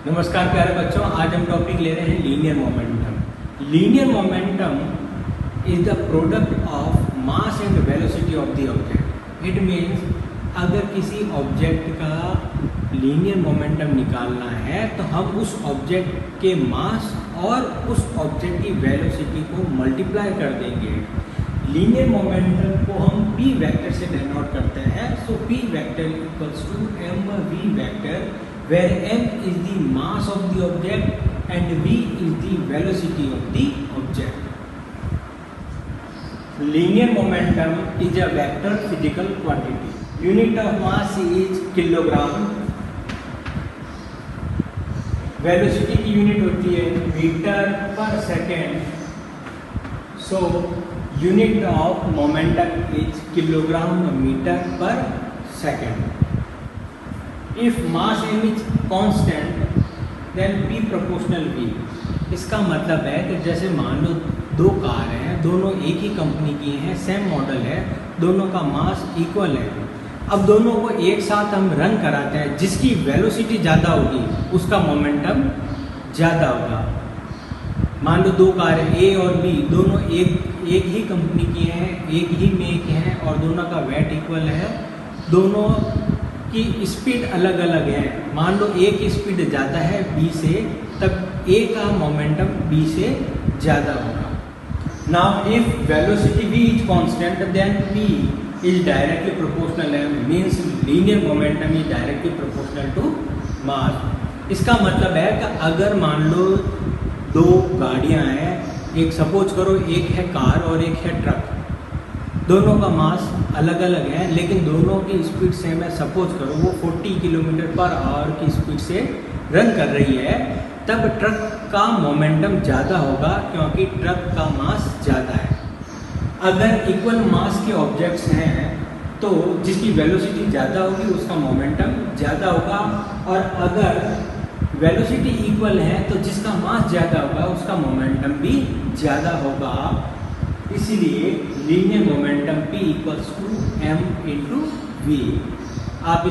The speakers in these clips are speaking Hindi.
नमस्कार प्यारे बच्चों, आज हम टॉपिक ले रहे हैं linear momentum. Linear momentum is the product of mass and velocity of the object. It means अगर किसी ऑब्जेक्ट का लीनियर मोमेंटम निकालना है तो हम उस ऑब्जेक्ट के मास और उस ऑब्जेक्ट की वेलोसिटी को मल्टीप्लाई कर देंगे। लीनियर मोमेंटम को हम p वेक्टर से डिनोट करते हैं। So p vector equals to mv vector, where m is the mass of the object and v is the velocity of the object. Linear momentum is a vector physical quantity. Unit of mass is kilogram. Velocity की यूनिट होती है metre per second. So unit of momentum is kilogram metre per second. If mass m is constant, then p proportional v। इसका मतलब है कि जैसे मान लो दो कार हैं, दोनों एक ही कंपनी की हैं, सेम मॉडल है, दोनों का मास इक्वल है। अब दोनों को एक साथ हम रन कराते हैं, जिसकी वेलोसिटी ज़्यादा होगी उसका मोमेंटम ज़्यादा होगा। मान लो दो कार हैं ए और बी, दोनों एक ही कंपनी की हैं, एक ही मेक हैं और दोनों का वेट इक्वल है, दोनों की स्पीड अलग अलग है। मान लो ए की स्पीड ज़्यादा है बी से, तब ए का मोमेंटम बी से ज़्यादा होगा। Now if velocity v is constant then p is directly proportional है, means linear momentum is directly proportional to mass. इसका मतलब है कि अगर मान लो दो गाड़ियां हैं, एक सपोज करो एक है कार और एक है ट्रक, दोनों का मास अलग अलग है लेकिन दोनों की स्पीड सेम है। सपोज करो वो 40 किलोमीटर पर आवर की स्पीड से रन कर रही है, तब ट्रक का मोमेंटम ज़्यादा होगा क्योंकि ट्रक का मास ज़्यादा है। अगर इक्वल मास के ऑब्जेक्ट्स हैं तो जिसकी वेलोसिटी ज़्यादा होगी उसका मोमेंटम ज़्यादा होगा, और अगर वेलोसिटी इक्वल है तो जिसका मास ज़्यादा होगा उसका मोमेंटम भी ज़्यादा होगा। इसीलिए linear momentum p equals to m into V. आप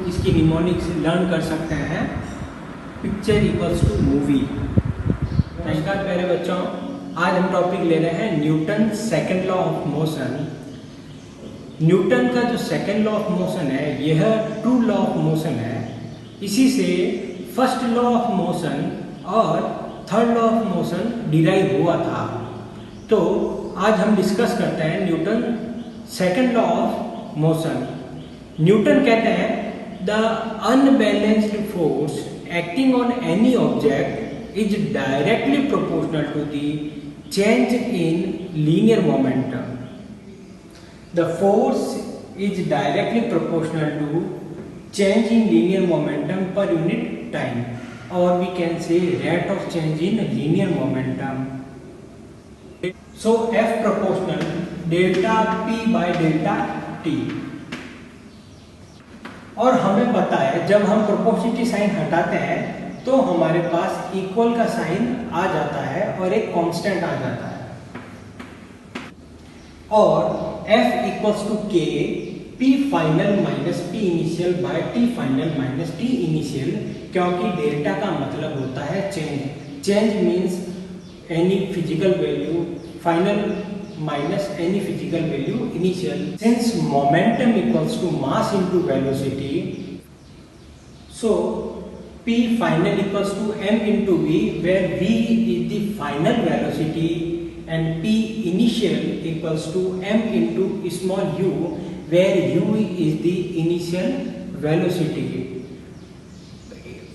इसकी निमोनिक्स लर्न कर सकते हैं। Picture equals to movie. नमस्कार प्यारे बच्चों, आज हम टॉपिक ले रहे हैं Newton second law of motion. Newton का जो सेकंड लॉ ऑफ मोशन है यह ट्रू लॉ ऑफ मोशन है। इसी से फर्स्ट लॉ ऑफ मोशन और third law of motion derive हुआ था। तो आज हम डिस्कस करते हैं Newton second law of motion. Newton कहते हैं the unbalanced force acting on any object is directly proportional to the change in linear momentum. The force is directly proportional to change in linear momentum per unit time, और we can say rate of change in linear momentum. So F proportional delta P by delta T। और हमें पता है जब हम प्रोपोर्शनलिटी साइन हटाते हैं तो हमारे पास इक्वल का साइन आ जाता है और एक कांस्टेंट आ जाता है। और F equals to K P final minus P initial by T final minus T initial, क्योंकि डेल्टा का मतलब होता है change. Change means any physical value final minus any physical value initial. Since momentum equals to mass into velocity, so p final equals to m into v, where v is the final velocity and p initial equals to m into small u, where u is the initial velocity.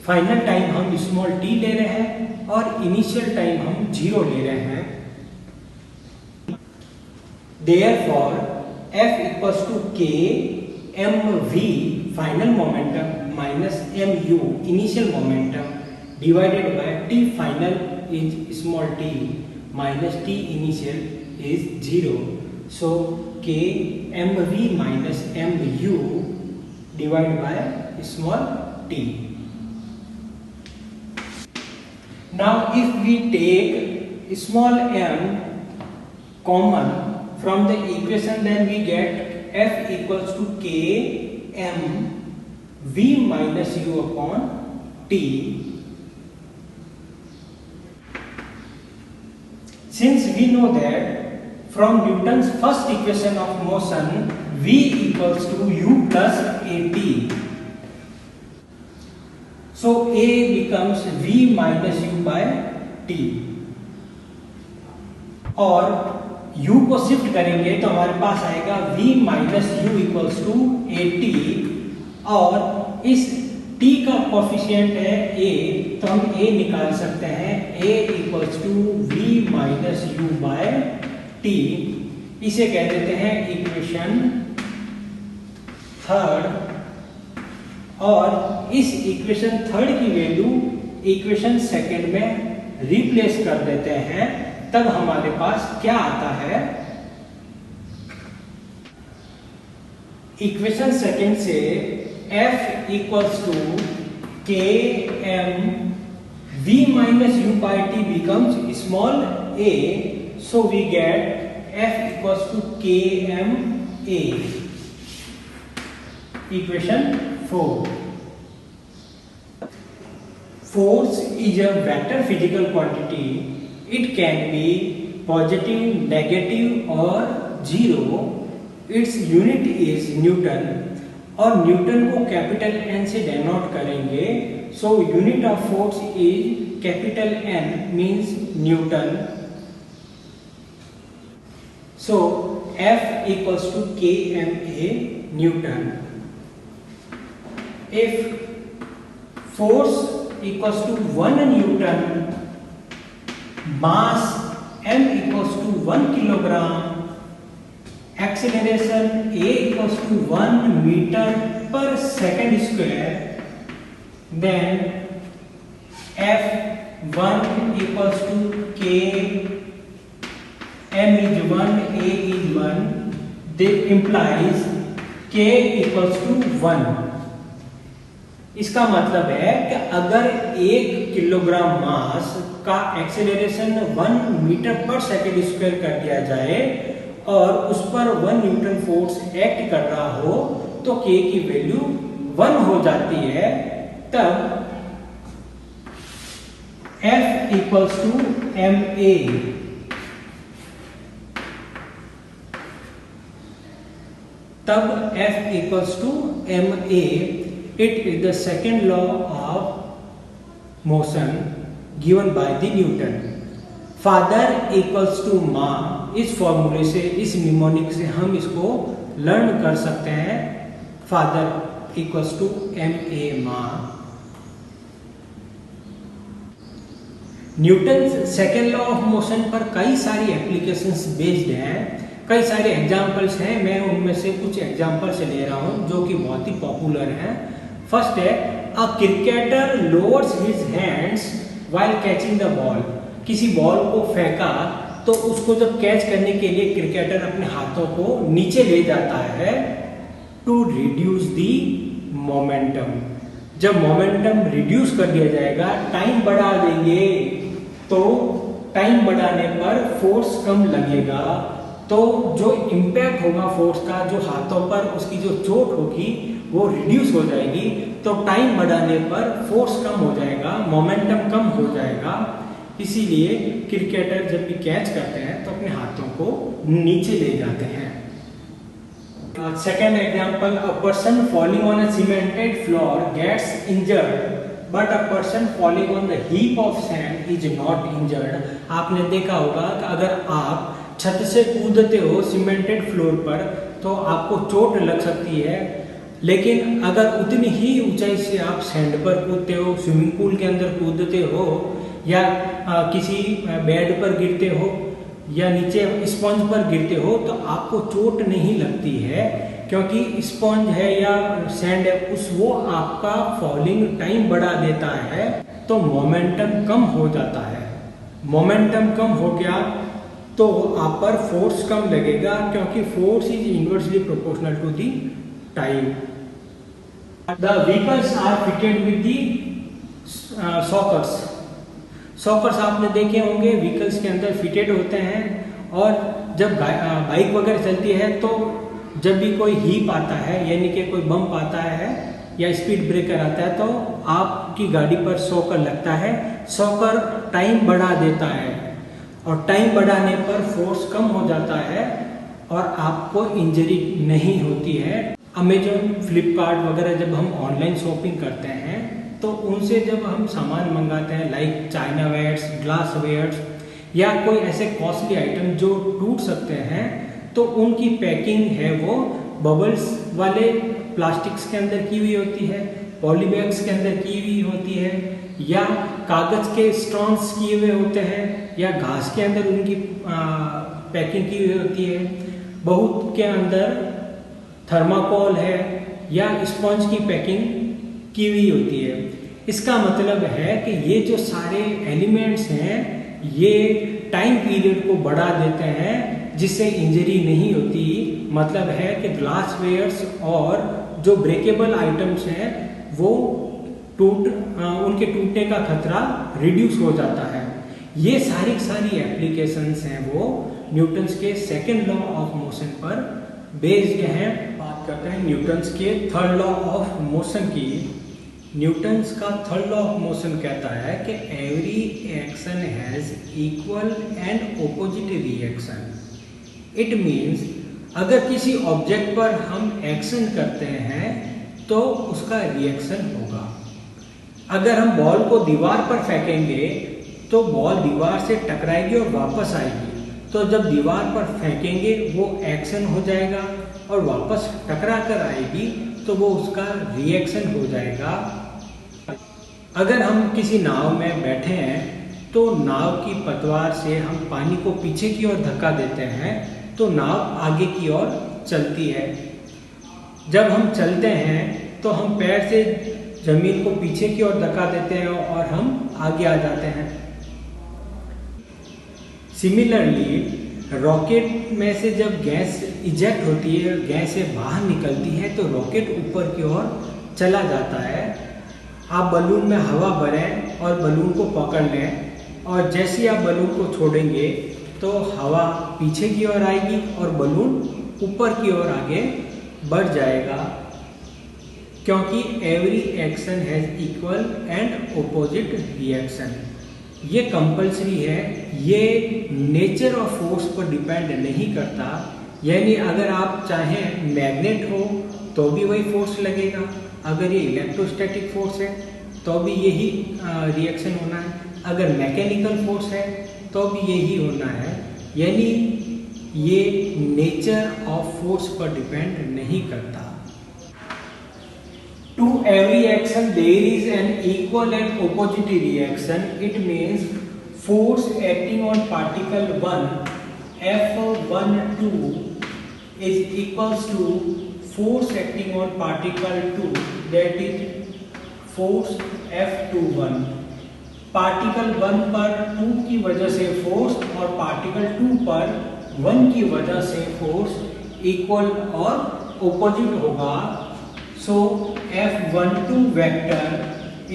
Final time हम स्मॉल t ले रहे हैं और इनिशियल टाइम हम 0 ले रहे हैं। Therefore, F equals to K mv final momentum minus mu initial momentum divided by t final is small t minus t initial is 0. So K mv minus mu divided by small t. Now if we take small m common from the equation, then we get F equals to K m v minus u upon t Since we know that from Newton's first equation of motion, V equals to U plus AT. So A becomes V minus U by T. और U को शिफ्ट करेंगे तो हमारे पास आएगा V minus U equals to AT, और इस T का कोफिशिएंट है A, तो हम A निकाल सकते हैं, A equals to V minus U by T। इसे कह देते हैं इक्वेशन थर्ड, और इस इक्वेशन थर्ड की वैल्यू इक्वेशन सेकंड में रिप्लेस कर देते हैं, तब हमारे पास क्या आता है, इक्वेशन सेकंड से F equals to K M V minus U by T becomes small a, so we get F equals to KMA. Equation 4. Force is a vector physical quantity. It can be positive, negative or zero. Its unit is Newton. और न्यूटन को कैपिटल N से डेनोट करेंगे, so unit of force is capital N means Newton. So F equals to KMA Newton. If force equals to 1 Newton, mass M equals to 1 kilogram, acceleration A equals to 1 meter per second square, then F1 equals to K, M is 1, A is 1, that implies K equals to 1. इसका मतलब है कि अगर 1 किलोग्राम मास का acceleration 1 metre per second square कर दिया जाए और उस पर 1 न्यूटन फोर्स एक्ट कर रहा हो, तो K की वैल्यू 1 हो जाती है, तब F इक्वल्स टू MA। तब F equals to MA, it is the second law of motion given by the Newton. Father equals to माँ, इस फॉर्मूले से, इस निमोनिक से हम इसको लर्न कर सकते हैं, फादर इक्वल्स टू MA माँ। Newton second law of motion पर कई सारी एप्लीकेशंस बेस्ड हैं, कई सारे एग्जाम्पल्स हैं, मैं उनमें से कुछ एग्जाम्पल्स ले रहा हूं जो कि बहुत ही पॉपुलर हैं। फर्स्ट है, a cricketer lowers his hands while catching the ball. किसी बॉल को फेंका तो उसको जब कैच करने के लिए क्रिकेटर अपने हाथों को नीचे ले जाता है टू रिड्यूस दी मोमेंटम। जब मोमेंटम रिड्यूस कर दिया जाएगा, टाइम बढ़ा देंगे, तो टाइम बढ़ाने पर फोर्स कम लगेगा, तो जो इम्पैक्ट होगा फोर्स का, जो हाथों पर उसकी जो चोट होगी वो रिड्यूस हो जाएगी, तो टाइम बढ़ाने पर फोर्स कम हो जाएगा, मोमेंटम कम हो जाएगा। इसीलिए क्रिकेटर जब भी कैच करते हैं तो अपने हाथों को नीचे ले जाते हैं। Second example, a person falling on a cemented floor gets injured but a person falling on the heap of sand is not injured. आपने देखा होगा कि अगर आप छत से कूदते हो सीमेंटेड फ्लोर पर तो आपको चोट लग सकती है, लेकिन अगर उतनी ही ऊंचाई से आप सैंड पर कूदते हो, स्विमिंग पूल के अंदर कूदते हो, या किसी बेड पर गिरते हो, या नीचे स्पंज पर गिरते हो, तो आपको चोट नहीं लगती है, क्योंकि स्पंज है या सैंड है वो आपका फॉलिंग टाइम बढ़ा देता है, तो मोमेंटम कम हो जाता है। मोमेंटम कम हो गया तो आप पर फोर्स कम लगेगा, क्योंकि force is inversely proportional to the time. The vehicles are fitted with the shockers. Shockers आपने देखे होंगे, व्हीकल्स के अंदर फिटेड होते हैं, और जब बाइक वगैरह चलती है तो जब भी कोई हीप आता है, यानी कि कोई बम्प आता है या स्पीड ब्रेकर आता है, तो आपकी गाड़ी पर सॉकर लगता है। सॉकर टाइम बढ़ा देता है, और टाइम बढ़ाने पर फोर्स कम हो जाता है और आपको इंजरी नहीं होती है। अमेजोन, फ्लिपकार्ट वगैरह जब हम ऑनलाइन शॉपिंग करते हैं तो उनसे जब हम सामान मंगाते हैं like china wares, glass wares या कोई ऐसे कॉस्टली आइटम जो टूट सकते हैं, तो उनकी पैकिंग है वो बबल्स वाले प्लास्टिक्स के अंदर की हुई होती है, पॉलीबैग्स के अंदर की हुई होती है, या कागज के स्ट्रॉन्स किए हुए होते हैं, या घास के अंदर उनकी पैकिंग की हुई होती है। बहुत के अंदर थर्माकोल है या स्पंज की पैकिंग की हुई होती है। इसका मतलब है कि ये जो सारे एलिमेंट्स हैं ये टाइम पीरियड को बढ़ा देते हैं जिससे इंजरी नहीं होती। मतलब है कि ग्लास वेयर्स और जो ब्रेकेबल आइटम्स हैं वो उनके टूटने का खतरा रिड्यूस हो जाता है। ये सारी एप्लीकेशंस हैं वो न्यूटन्स के सेकेंड लॉ ऑफ मोशन पर बेस्ड हैं। बात करते हैं न्यूटन्स के थर्ड लॉ ऑफ मोशन की। न्यूटन्स का थर्ड लॉ ऑफ मोशन कहता है कि every action has equal and opposite reaction. It means अगर किसी ऑब्जेक्ट पर हम एक्शन करते हैं तो उसका रिएक्शन होगा। अगर हम बॉल को दीवार पर फेंकेंगे तो बॉल दीवार से टकराएगी और वापस आएगी। तो जब दीवार पर फेंकेंगे वो एक्शन हो जाएगा और वापस टकरा कर आएगी तो वो उसका रिएक्शन हो जाएगा। अगर हम किसी नाव में बैठे हैं तो नाव की पतवार से हम पानी को पीछे की ओर धक्का देते हैं तो नाव आगे की ओर चलती है। जब हम चलते हैं तो हम पैर से जमीन को पीछे की ओर धक्का देते हैं और हम आगे आ जाते हैं। सिमिलरली रॉकेट में से जब गैस इजेक्ट होती है, गैस से बाहर निकलती है तो रॉकेट ऊपर की ओर चला जाता है। आप बलून में हवा भरें और बलून को पकड़ लें और जैसे आप बलून को छोड़ेंगे तो हवा पीछे की ओर आएगी और बलून ऊपर की ओर आगे बढ़ जाएगा, क्योंकि every action has equal and opposite reaction. ये कंपल्सरी है, ये नेचर ऑफ फोर्स पर डिपेंड नहीं करता। यानी अगर आप चाहें मैग्नेट हो तो भी वही फोर्स लगेगा, अगर ये इलेक्ट्रोस्टैटिक फोर्स है तो भी यही रिएक्शन होना है, अगर मैकेनिकल फोर्स है तो भी यही होना है। यानी ये नेचर ऑफ फोर्स पर डिपेंड नहीं करता। To every action there is an equal and opposite reaction. It means force acting on particle 1 F12 is equals to force acting on particle 2, that is force F21. Particle 1 पर 2 की वजह से फोर्स और पार्टिकल 2 पर 1 की वजह से फोर्स इक्वल और ऑपोजिट होगा। So F12 vector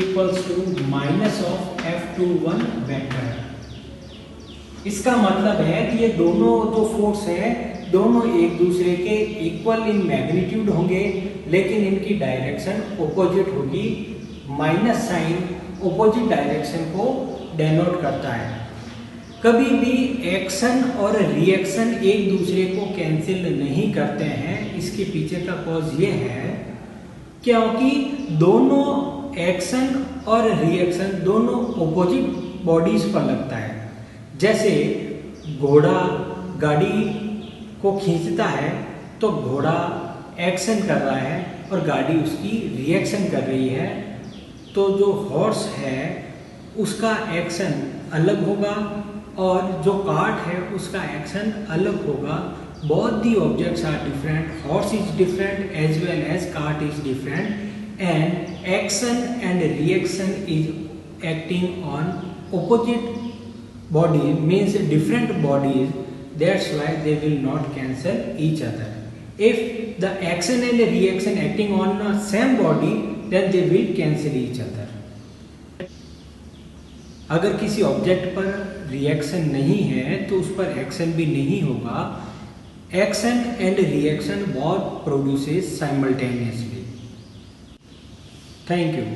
equals to minus of F21 vector। इसका मतलब है कि ये दोनों जो फोर्स हैं दोनों एक दूसरे के इक्वल इन मैग्नीट्यूड होंगे, लेकिन इनकी डायरेक्शन ऑपोजिट होगी। माइनस साइन ऑपोजिट डायरेक्शन को डेनोट करता है। कभी भी एक्शन और रिएक्शन एक दूसरे को कैंसिल नहीं करते हैं। इसके पीछे का कॉज ये है क्योंकि दोनों एक्शन और रिएक्शन दोनों ऑपोजिट बॉडीज पर लगता है। जैसे घोड़ा गाड़ी को खींचता है तो घोड़ा एक्शन कर रहा है और गाड़ी उसकी रिएक्शन कर रही है, तो जो हॉर्स है उसका एक्शन अलग होगा और जो कार्ट है उसका एक्शन अलग होगा। Both the objects are different, horse is different as well as cart is different, and action and reaction is acting on opposite body, means different bodies, that's why they will not cancel each other. If the action and reaction acting on the same body, then they will cancel each other. अगर किसी ऑब्जेक्ट पर रिएक्शन नहीं है तो उस पर एक्शन भी नहीं होगा। Action and reaction both produces simultaneously. Thank you.